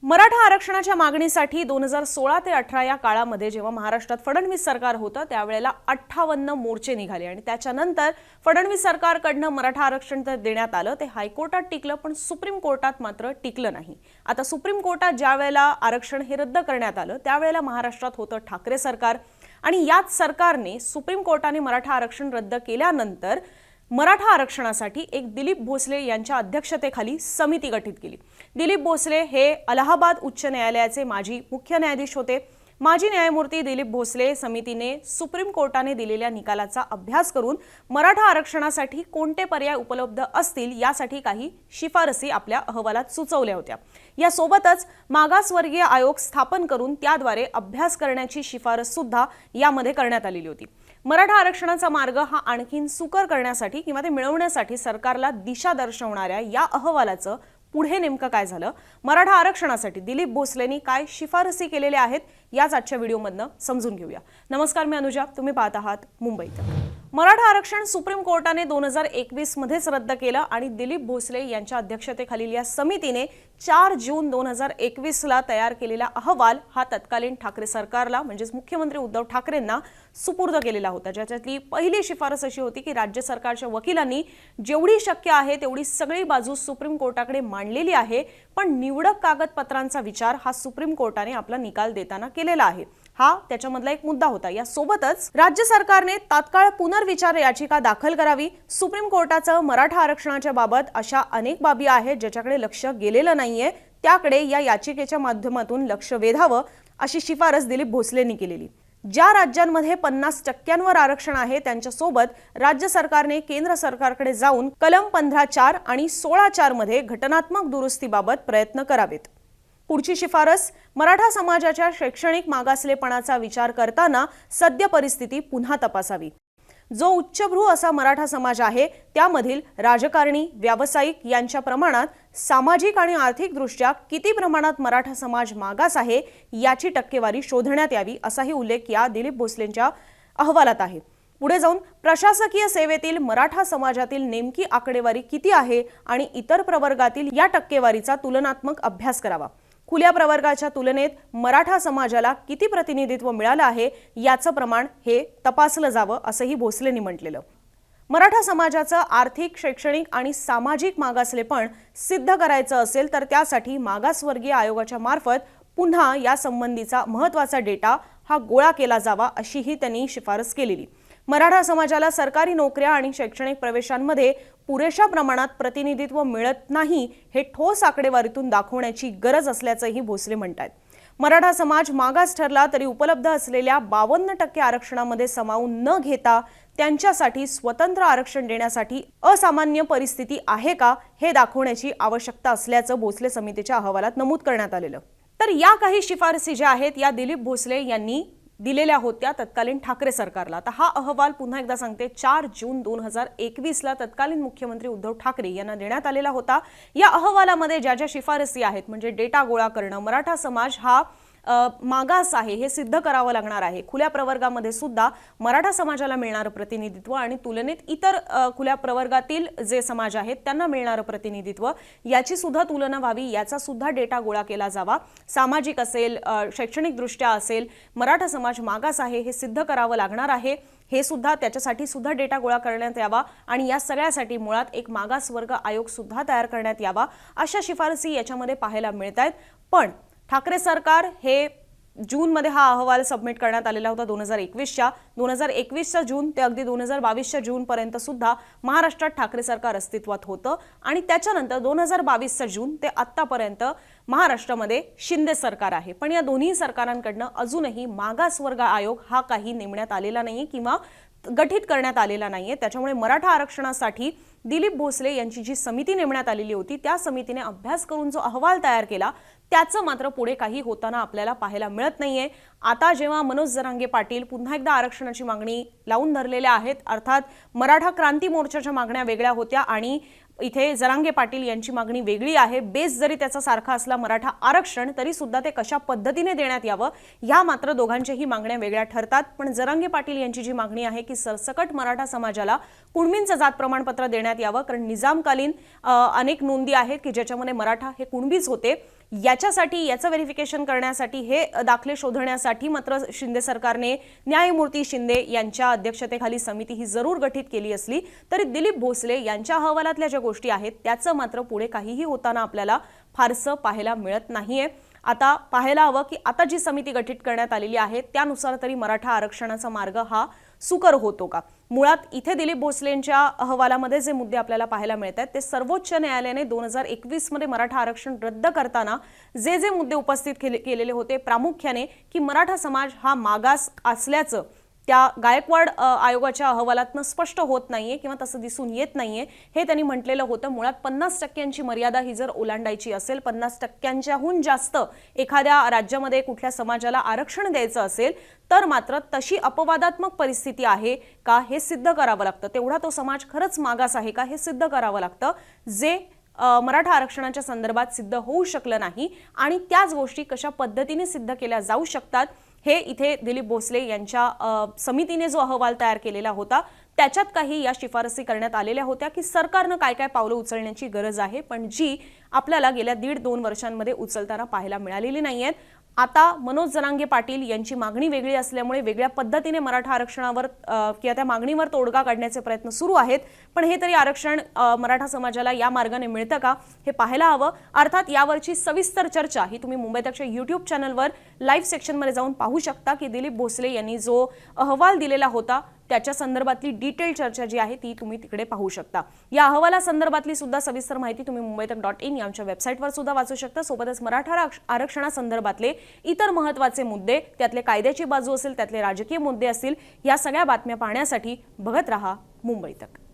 मराठा आरक्षणाच्या मागणीसाठी 2016 ते 18 या काळामध्ये जेव्हा महाराष्ट्रात फडणवीस सरकार होतं त्यावेळेला 58 मोर्चे निघाले आणि त्याच्यानंतर फडणवीस सरकारकडनं मराठा आरक्षण तर देण्यात आलं, ते हायकोर्टात टिकलं, पण सुप्रीम कोर्टात मात्र टिकलं नाही। आता सुप्रीम कोर्टात ज्यावेळेला आरक्षण हे रद्द करण्यात आलं त्यावेळेला महाराष्ट्रात होतं ठाकरे सरकार आणि याच सरकारने सुप्रीम कोर्टाने मराठा आरक्षण रद्द केल्यानंतर मराठा आरक्षणासाठी एक दिलीप भोसले यांच्या अध्यक्षतेखाली समिती गठीत केली। दिलीप भोसले हे अलाहाबाद उच्च न्यायालयाचे माजी मुख्य न्यायाधीश होते। माजी न्यायमूर्ती दिलीप भोसले समितीने सुप्रीम कोर्टाने दिलेल्या निकालाचा अभ्यास करून मराठा आरक्षणासाठी कोणते पर्याय उपलब्ध असतील यासाठी काही शिफारसी आपल्या अहवालात सुचवल्या होत्या। यासोबतच मागासवर्गीय आयोग स्थापन करून त्याद्वारे अभ्यास करण्याची शिफारस सुद्धा यामध्ये करण्यात आलेली होती। मराठा आरक्षणाचा मार्ग हा आणखीन सुकर करण्यासाठी किंवा ते मिळवण्यासाठी सरकारला दिशा दर्शवणाऱ्या या अहवालाचं पुढे नेमकं काय झालं, मराठा आरक्षणासाठी दिलीप भोसलेंनी काय शिफारसी केलेल्या आहेत याच आजच्या व्हिडिओमधनं समजून घेऊया। नमस्कार, मी अनुजा, तुम्ही पाहत आहात मुंबई तक। मराठा आरक्षण सुप्रीम कोर्टाने 2021 मध्येच रद्द केलं आणि दिलीप भोसले यांच्या अध्यक्षतेखालील या समितीने 4 जून 2021 ला तयार केलेला अहवाल हा तत्कालीन ठाकरे सरकारला म्हणजेच मुख्यमंत्री उद्धव ठाकरेंना सुपूर्द केलेला होता। ज्याच्यातली पहिली शिफारस अशी होती की राज्य सरकारच्या वकिलांनी जेवढी शक्य आहे तेवढी सगळी बाजू सुप्रीम कोर्टाकडे मांडलेली आहे, पण निवडक कागदपत्रांचा विचार हा सुप्रीम कोर्टाने आपला निकाल देताना केलेला आहे। हा त्याच्यामधला एक मुद्दा होता। यासोबतच राज्य सरकारने तात्काळ पुनर्विचार याचिका दाखल करावी। सुप्रीम कोर्टाचं मराठा आरक्षणाच्या बाबत अशा अनेक बाबी आहेत ज्याच्याकडे लक्ष गेलेलं नाहीये, त्याकडे या याचिकेच्या माध्यमातून लक्ष वेधावं अशी शिफारस दिलीप भोसलेंनी केलेली। ज्या राज्यांमध्ये 50% आरक्षण आहे त्यांच्यासोबत राज्य सरकारने केंद्र सरकारकडे जाऊन कलम 15(4) आणि 16(4) मध्ये घटनात्मक दुरुस्तीबाबत प्रयत्न करावेत। पुढची शिफारस, मराठा समाजाच्या शैक्षणिक मागासलेपणाचा विचार करताना सद्य परिस्थिती पुन्हा तपासावी। जो उच्चभ्रू असा मराठा समाज आहे त्यामधील राजकारणी, व्यावसायिक यांच्या प्रमाणात सामाजिक आणि आर्थिक दृष्ट्या किती प्रमाणात मराठा समाज मागास आहे याची टक्केवारी शोधण्यात यावी असाही उल्लेख या दिलीप भोसलेंच्या अहवालात आहे। पुढे जाऊन प्रशासकीय सेवेतील मराठा समाजातील नेमकी आकडेवारी किती आहे आणि इतर प्रवर्गातील या टक्केवारीचा तुलनात्मक अभ्यास करावा। खुल्या प्रवर्गाच्या तुलनेत मराठा समाजाला किती प्रतिनिधित्व मिळालं आहे याचं प्रमाण हे तपासलं जावं असंही भोसलेंनी म्हटलेलं। मराठा समाजाचं आर्थिक, शैक्षणिक आणि सामाजिक मागासलेपण सिद्ध करायचं असेल तर त्यासाठी मागासवर्गीय आयोगाच्या मार्फत पुन्हा या संबंधीचा महत्त्वाचा डेटा हा गोळा केला जावा अशीही त्यांनी शिफारस केलेली। मराठा समाजाला सरकारी नोकऱ्या आणि शैक्षणिक प्रवेशांमध्ये पुरेशा प्रमाणात प्रतिनिधित्व मिळत नाही हे ठोस आकडेवारीतून दाखवण्याची गरज असल्याचंही भोसले म्हणतात। मराठा समाज मागास ठरला तरी उपलब्ध असलेल्या 52% आरक्षणामध्ये सामावून न घेता त्यांच्यासाठी स्वतंत्र आरक्षण देण्यासाठी असामान्य परिस्थिती आहे का हे दाखवण्याची आवश्यकता असल्याचं भोसले समितीच्या अहवालात नमूद करण्यात आलेलं। तर या काही शिफारसी ज्या आहेत या दिलीप भोसले यांनी दिलेल्या होत्या तत्कालीन ठाकरे सरकारला। आता हा अहवाल पुन्हा एकदा सांगते 4 जून 2021 ला तत्कालीन मुख्यमंत्री उद्धव ठाकरे यांना देण्यात आलेला होता। या अहवालामध्ये ज्या ज्या शिफारसी आहेत म्हणजे डेटा गोळा करणं, मराठा समाज हा मागास आहे हे सिद्ध करावं लागणार आहे, खुल्या प्रवर्गामध्ये सुद्धा मराठा समाजाला मिळणारं प्रतिनिधित्व आणि तुलनेत इतर खुल्या प्रवर्गातील जे समाज आहेत त्यांना मिळणारं प्रतिनिधित्व याची सुद्धा तुलना व्हावी, याचा सुद्धा डेटा गोळा केला जावा। सामाजिक असेल, शैक्षणिक दृष्ट्या असेल, मराठा समाज मागास आहे हे सिद्ध करावं लागणार आहे, हे सुद्धा त्याच्यासाठी सुद्धा डेटा गोळा करण्यात यावा आणि या सगळ्यासाठी मुळात एक मागासवर्ग आयोग सुद्धा तयार करण्यात यावा अशा शिफारसी याच्यामध्ये पाहायला मिळतात। पण ठाकरे सरकार हे जून मध्ये हा अहवाल सबमिट करण्यात आलेला होता 2021च्या जून ते अगदी 2022च्या जून पर्यंत सुद्धा महाराष्ट्रात ठाकरे सरकार अस्तित्वात होतं आणि त्याच्यानंतर 2022चा जून ते आतापर्यंत महाराष्ट्रामध्ये शिंदे सरकार आहे। पण या दोन्ही सरकारांकडनं अजूनही मागासवर्ग आयोग हा काही नेमण्यात आलेला नाही किंवा गठीत करण्यात आलेला नाहीये। त्याच्यामुळे मराठा आरक्षणासाठी दिलीप भोसले यांची जी समिती नेमण्यात आलेली होती त्या समितीने अभ्यास करून जो अहवाल तयार केला त्याचं मात्र पुढे काही होताना आपल्याला पाहायला मिळत नाहीये। आता जेव्हा मनोज जरांगे पाटील पुन्हा एकदा आरक्षणाची मागणी लावून धरलेल्या आहेत, अर्थात मराठा क्रांती मोर्चाच्या मागण्या वेगळ्या होत्या आणि इथे जरांगे पाटील यांची मागणी वेगळी आहे। बेस जरी त्याचा सारखा असला मराठा आरक्षण तरी सुद्धा ते कशा पद्धतीने देण्यात यावं या मात्र दोघांच्याही मागण्या वेगळ्या ठरतात। पण जरांगे पाटील यांची जी मागणी आहे की सरसकट मराठा समाजाला कुणबींचं जात प्रमाणपत्र देण्यात यावं, कारण निजामकालीन अनेक नोंदी आहेत की ज्याच्यामध्ये मराठा हे कुणबीच होते, याच्यासाठी याचं व्हेरिफिकेशन करण्यासाठी हे दाखले शोधण्यासाठी मात्र शिंदे सरकारने न्यायमूर्ती शिंदे यांच्या अध्यक्षतेखाली समिती ही जरूर गठीत केली असली तरी दिलीप भोसले यांच्या अहवालातल्या ज्या गोष्टी आहेत त्याचं मात्र पुढे काहीही होताना आपल्याला फारसं पाहायला मिळत नाहीये। आता पाहायला हवं की आता जी समिती गठीत करण्यात आलेली आहे त्यानुसार तरी मराठा आरक्षणाचा मार्ग हा सुकर होतो का। मुळात इथे दिलीप भोसलेंच्या अहवालामध्ये जे मुद्दे आपल्याला पाहायला मिळत आहेत ते सर्वोच्च न्यायालयाने 2021 मध्ये मराठा आरक्षण रद्द करताना जे जे मुद्दे उपस्थित केलेले होते प्रामुख्याने की मराठा समाज हा मागास असल्याचं त्या गायकवाड आयोगाच्या अहवालातनं स्पष्ट होत नाहीये किंवा तसं दिसून येत नाहीये हे त्यांनी म्हटलेलं होतं। मुळात 50% मर्यादा ही जर ओलांडायची असेल 50%हून जास्त एखाद्या राज्यामध्ये कुठल्या समाजाला आरक्षण द्यायचं असेल तर मात्र तशी अपवादात्मक परिस्थिती आहे का हे सिद्ध करावं लागतं। तेवढा तो समाज खरंच मागास आहे का हे सिद्ध करावं लागतं जे मराठा आरक्षणाच्या संदर्भात सिद्ध होऊ शकलं नाही आणि त्याच गोष्टी कशा पद्धतीने सिद्ध केल्या जाऊ शकतात हे इथे दिलीप भोसले यांच्या समितीने जो अहवाल तयार केलेला होता त्याच्यात काही या शिफारसी करण्यात आलेल्या होत्या की सरकारने काय काय पावलं उचलण्याची गरज आहे पण जी आपल्याला गेल्या 1.5-2 वर्षांमध्ये उचलताना पाहायला मिळालेली नाहीयेत। आता मनोज जरांगे पाटील यांची मागणी वेगळी असल्यामुळे वेगळ्या पद्धतीने मराठा आरक्षणावर किंवा त्या मागणीवर तोडगा काढण्याचे प्रयत्न सुरू आहेत पण हे तरी आरक्षण मराठा समाजाला या मार्गाने मिळतं का हे पाहायला हवं। अर्थात यावरची सविस्तर चर्चा ही तुम्ही मुंबई तकच्या YouTube चॅनलवर लाईव्ह सेक्शनमध्ये जाऊन पाहू शकता की दिलीप भोसले यांनी जो अहवाल दिलेला होता त्याच्या संदर्भातली डिटेल चर्चा जी आहे ती तुम्ही तिकडे पाहू शकता। या अहवाला संदर्भातली सुद्धा सविस्तर माहिती तुम्ही mumbaitak.in या आमच्या वेबसाईटवर सुद्धा वाचू शकता। सोबतच मराठा आरक्षणासंदर्भातले इतर महत्त्वाचे मुद्दे त्यातले कायद्याची बाजू असेल त्यातले राजकीय मुद्दे असतील या सगळ्या बातम्या पाहण्यासाठी बघत रहा मुंबई तक।